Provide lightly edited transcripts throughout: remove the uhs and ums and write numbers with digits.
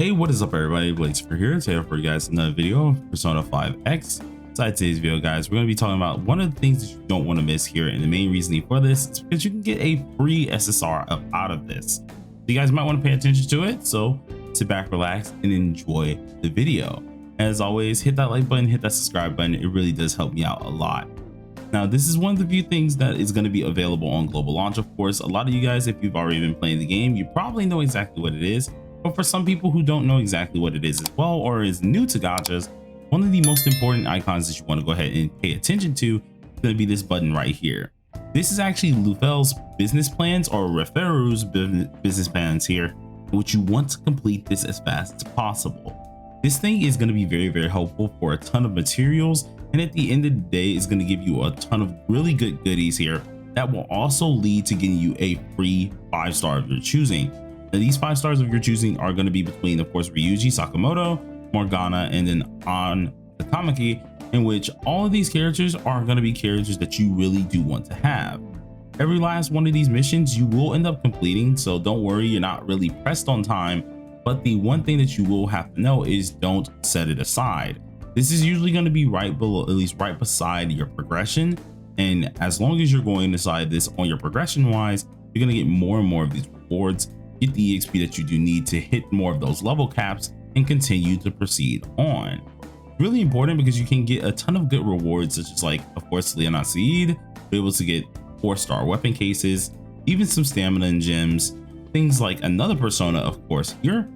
Hey, what is up everybody? Blazer here today for you guys another video of Persona 5X. Inside today's video, guys, we're going to be talking about one of the things that you don't want to miss here, and the main reasoning for this is because you can get a free SSR up out of this. So you guys might want to pay attention to it, so sit back, relax, and enjoy the video. As always, hit that like button, hit that subscribe button. It really does help me out a lot. Now, this is one of the few things that is going to be available on global launch. Of course, a lot of you guys, if you've already been playing the game, you probably know exactly what it is. But for some people who don't know exactly what it is as well, or is new to gachas, one of the most important icons that you want to go ahead and pay attention to is going to be this button right here. This is actually Lufel's business plans, or Referu's business plans here, which you want to complete this as fast as possible. This thing is going to be very helpful for a ton of materials, and at the end of the day, it's going to give you a ton of really good goodies here that will also lead to getting you a free 5-star of your choosing. Now, these 5 stars of your choosing are going to be between, of course, Ryuji Sakamoto, Morgana, and then An Takamaki, in which all of these characters are going to be characters that you really do want to have. Every last one of these missions you will end up completing, so don't worry, you're not really pressed on time. But the one thing that you will have to know is don't set it aside. This is usually going to be right below, at least right beside your progression. And as long as you're going to decide this on your progression wise, you're going to get more and more of these rewards. Get the EXP that you do need to hit more of those level caps and continue to proceed on. Really important because you can get a ton of good rewards, such as, like, of course, Leona Seed, be able to get 4-star weapon cases, even some stamina and gems, things like another persona. Of course, here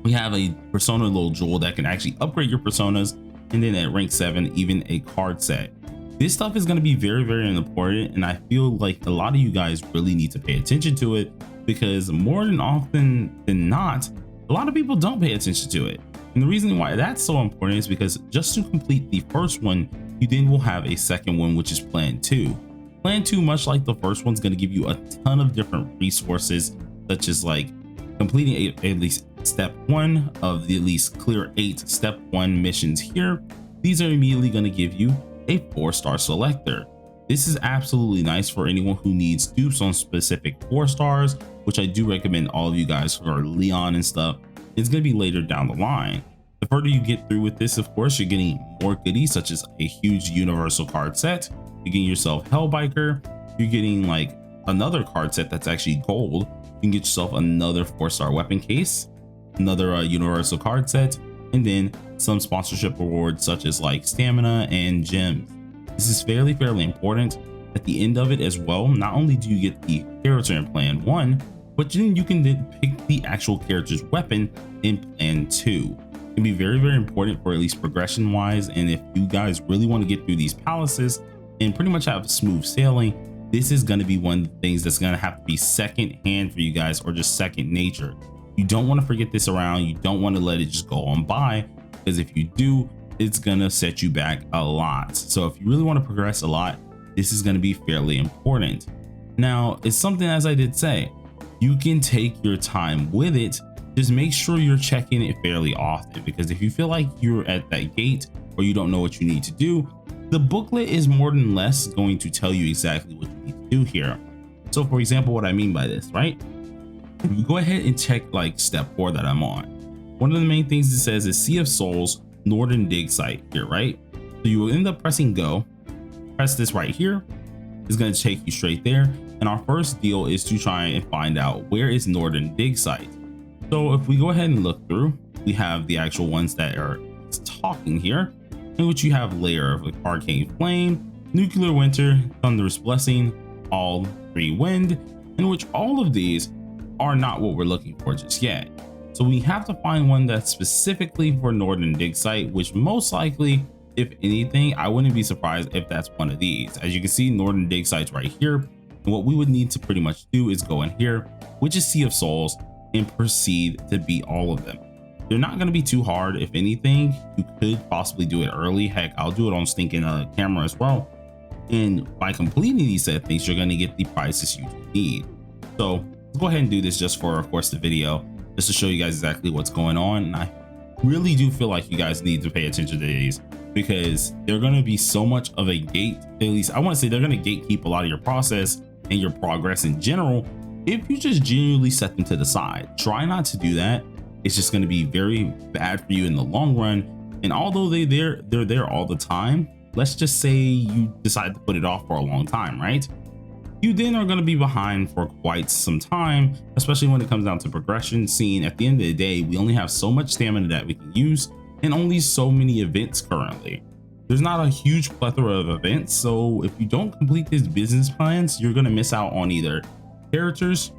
we have a persona little jewel that can actually upgrade your personas, and then at rank 7, even a card set. This stuff is going to be very important, and I feel like a lot of you guys really need to pay attention to it, because more than often than not, a lot of people don't pay attention to it. And the reason why that's so important is because just to complete the first one, you then will have a second one, which is Plan 2. Plan 2, much like the first one's going to give you a ton of different resources, such as like completing at least step 1 of the at least clear 8 step 1 missions here. These are immediately going to give you a 4-star selector. This is absolutely nice for anyone who needs dupes on specific 4 stars, which I do recommend all of you guys for Leon and stuff. It's going to be later down the line. The further you get through with this, of course, you're getting more goodies, such as a huge universal card set. You're getting yourself Hellbiker. You're getting like another card set that's actually gold. You can get yourself another 4-star weapon case, another universal card set, and then some sponsorship rewards such as like stamina and gems. This is fairly important. At the end of it as well, not only do you get the character in Plan 1, but then you can then pick the actual character's weapon in Plan 2. It can be very important for at least progression wise, and if you guys really want to get through these palaces and pretty much have smooth sailing, this is going to be one of the things that's going to have to be second hand for you guys, or just second nature. You don't want to forget this around. You don't want to let it just go on by, because if you do, it's going to set you back a lot. So if you really want to progress a lot, this is going to be fairly important. Now, it's something, as I did say, you can take your time with it. Just make sure you're checking it fairly often, because if you feel like you're at that gate or you don't know what you need to do, the booklet is more than less going to tell you exactly what you need to do here. So for example, what I mean by this, right? If you go ahead and check like step 4 that I'm on, one of the main things it says is Sea of Souls Northern Dig Site here, right? So you will end up pressing go. Press this right here. It's going to take you straight there, and our first deal is to try and find out where is Northern Dig Site. So if we go ahead and look through, we have the actual ones that are talking here, in which you have Layer of Arcane Flame, Nuclear Winter, Thunderous Blessing, All 3 Wind, in which all of these are not what we're looking for just yet. So we have to find one that's specifically for Northern Dig Site, which most likely, if anything, I wouldn't be surprised if that's one of these. As you can see, Northern Dig Site's right here. And what we would need to pretty much do is go in here, which is Sea of Souls, and proceed to beat all of them. They're not going to be too hard. If anything, you could possibly do it early. Heck, I'll do it on stinking camera as well. And by completing these set things, you're going to get the prizes you need. So let's go ahead and do this just for, of course, the video, just to show you guys exactly what's going on. And I really do feel like you guys need to pay attention to these, because they're going to be so much of a gate. At least I want to say they're going to gatekeep a lot of your process and your progress in general if you just genuinely set them to the side. Try not to do that. it's just going to be very bad for you in the long run. And although they're there all the time, let's just say you decide to put it off for a long time, right? You then are going to be behind for quite some time, especially when it comes down to progression. Seeing at the end of the day, we only have so much stamina that we can use and only so many events currently. There's not a huge plethora of events, so if you don't complete these business plans, you're going to miss out on either characters,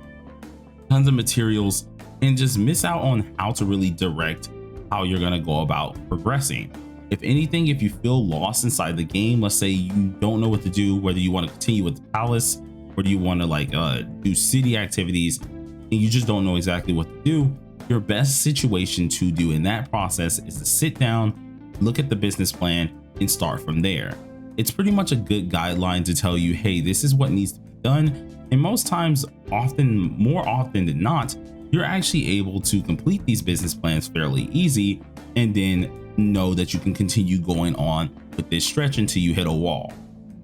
tons of materials, and just miss out on how to really direct how you're going to go about progressing. If anything, if you feel lost inside the game, let's say you don't know what to do, whether you want to continue with the palace or do you want to like do city activities, and you just don't know exactly what to do, your best situation to do in that process is to sit down, look at the business plan, and start from there. It's pretty much a good guideline to tell you, hey, this is what needs to be done. And most times, more often than not, you're actually able to complete these business plans fairly easy, and then know that you can continue going on with this stretch until you hit a wall.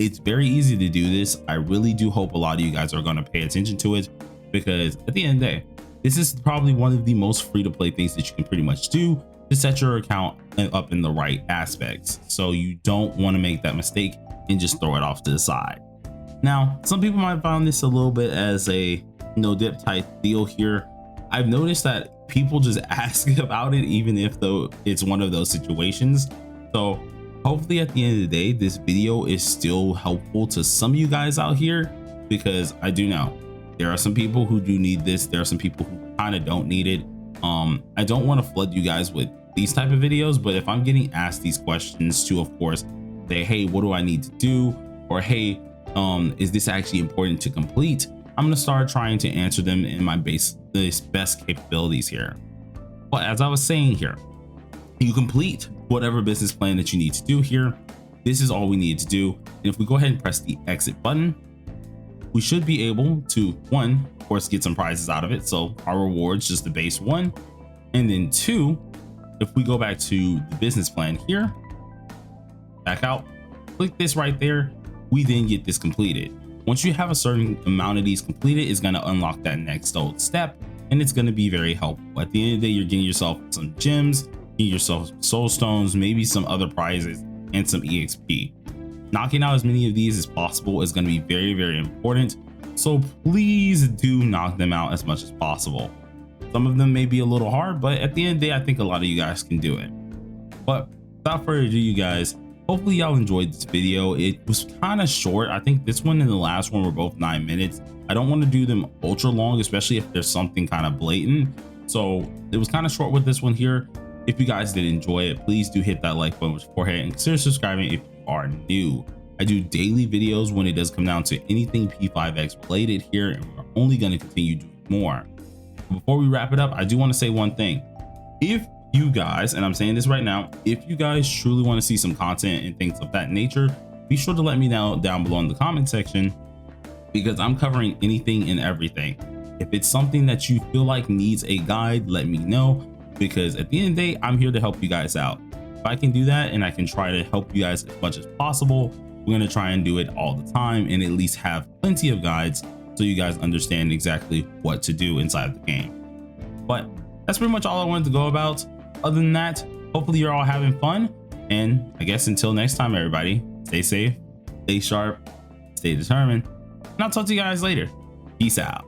It's very easy to do this. I really do hope a lot of you guys are going to pay attention to it, because at the end of the day, this is probably one of the most free to play things that you can pretty much do to set your account up in the right aspects. So you don't want to make that mistake and just throw it off to the side. Now, some people might find this a little bit as a no dip type deal here. I've noticed that people just ask about it, even if though it's one of those situations. So hopefully at the end of the day, this video is still helpful to some of you guys out here, because I do know there are some people who do need this. There are some people who kind of don't need it. I don't want to flood you guys with these type of videos, but if I'm getting asked these questions to, of course, say, hey, what do I need to do? Or, hey, is this actually important to complete? I'm going to start trying to answer them in my best capabilities here. But as I was saying here, you complete whatever business plan that you need to do here. This is all we need to do. And if we go ahead and press the exit button, we should be able to, one, of course, get some prizes out of it. So our rewards, just the base one. And then two, if we go back to the business plan here, back out, click this right there, we then get this completed. Once you have a certain amount of these completed, it's going to unlock that next old step, and it's going to be very helpful. At the end of the day, you're getting yourself some gems, getting yourself soul stones, maybe some other prizes, and some EXP. Knocking out as many of these as possible is going to be very, very important. So please do knock them out as much as possible. Some of them may be a little hard, but at the end of the day, I think a lot of you guys can do it. But without further ado, you guys, hopefully y'all enjoyed this video. It was kind of short. I think this one and the last one were both 9 minutes. I don't want to do them ultra long, especially if there's something kind of blatant. So it was kind of short with this one here. If you guys did enjoy it, please do hit that like button beforehand and consider subscribing if you are new. I do daily videos when it does come down to anything P5X related here, and we're only going to continue doing more. Before we wrap it up, I do want to say one thing. If you guys, and I'm saying this right now, if you guys truly want to see some content and things of that nature, be sure to let me know down below in the comment section, because I'm covering anything and everything. If it's something that you feel like needs a guide, let me know, because at the end of the day, I'm here to help you guys out. If I can do that and I can try to help you guys as much as possible, we're going to try and do it all the time and at least have plenty of guides so you guys understand exactly what to do inside the game. But that's pretty much all I wanted to go about. Other than that, hopefully you're all having fun, and I guess until next time, everybody, stay safe, stay sharp, stay determined, and I'll talk to you guys later. Peace out.